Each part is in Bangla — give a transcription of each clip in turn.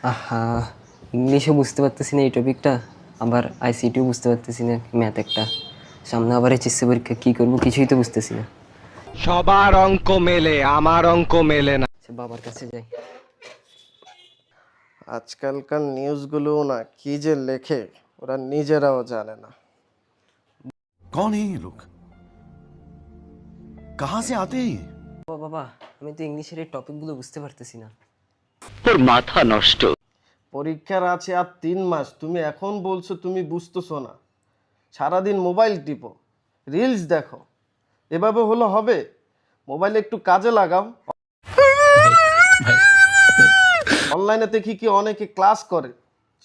আহা, ইংলিশও বুঝতে পারতেছি না এই টপিকটা, আবার আইসিটিও বুঝতে পারতেছি না, ম্যাথ একটা, সামনে আবার এইচএসসি পরীক্ষা, কী করবো কিছুই তো বুঝতেছি না। সবার অঙ্ক মেলে, আমার অঙ্ক মেলে না। আচ্ছা, বাবার কাছে যাই। আজকালকার নিউজগুলো না কি যে লেখে ওরা নিজেরাও জানে না। कौन है ये लोग? कहां से आते हैं ये? বাবা, আমি তো ইংলিশের এই টপিকগুলো বুঝতে পারতেছি না। পরীক্ষার আছে আর 3 মাস, তুমি এখন বলছো তুমি বুঝতেছো না? সারাদিন মোবাইল টিপো, রিলস দেখো, এভাবে হলো হবে? মোবাইলে একটু কাজে লাগাও। অনলাইনে দেখি কি অনেকে ক্লাস করে,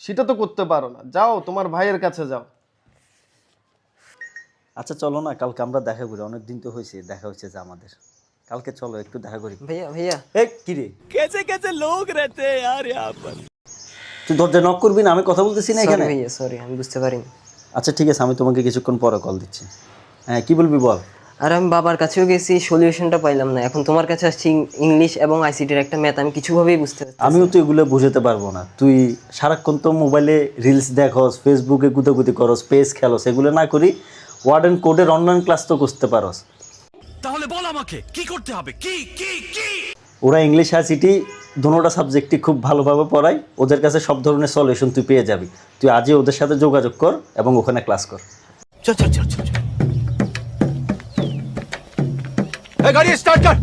সেটা তো করতে পারো না। যাও তোমার ভাইয়ের কাছে যাও। আচ্ছা চলো না, কালকে আমরা দেখা করি, অনেক দিন তো হয়েছে দেখা হচ্ছে যে আমাদের। কালকে চলো একটু দেখা করি। ভাইয়া কি রে, তুই দরজা নক করবি না? আমি কথা বলতেছি না এখানে। ভাইয়া সরি, আমি বুঝতে পারিনি। আচ্ছা ঠিক আছে, আমি তোমাকে কিছুক্ষণ পরে কল দিচ্ছি। হ্যাঁ কি বলবি বল। আর আমি বাবার কাছেও গেছি, সলিউশনটা পাইলাম না। এখন তোমার কাছে আসছি, ইংলিশ এবং আইসিটির একটা ম্যাথ আমি কিছুভাবেই বুঝতে পারছি। আমিও তো এগুলো বুঝাতে পারবো না। তুই সারাক্ষণ তো মোবাইলে রিলস দেখস, ফেসবুকে গুতাগুতি করস, পেজ খেলস, এগুলো না করি ওয়ার্ড অ্যান্ড কোডের অনলাইন ক্লাস তো করতে পারস। তাহলে বল আমাকে কি করতে হবে? কি কি কি? ওরা ইংলিশ আর সিটি দুটোটা সাবজেক্টই খুব ভালোভাবে পড়ায়, ওদের কাছে সব ধরনের সলিউশন তুই পেয়ে যাবি। তুই আজই ওদের সাথে যোগাযোগ কর এবং ওখানে ক্লাস কর। चल चल चल चल, गाड़ी स्टार्ट कर।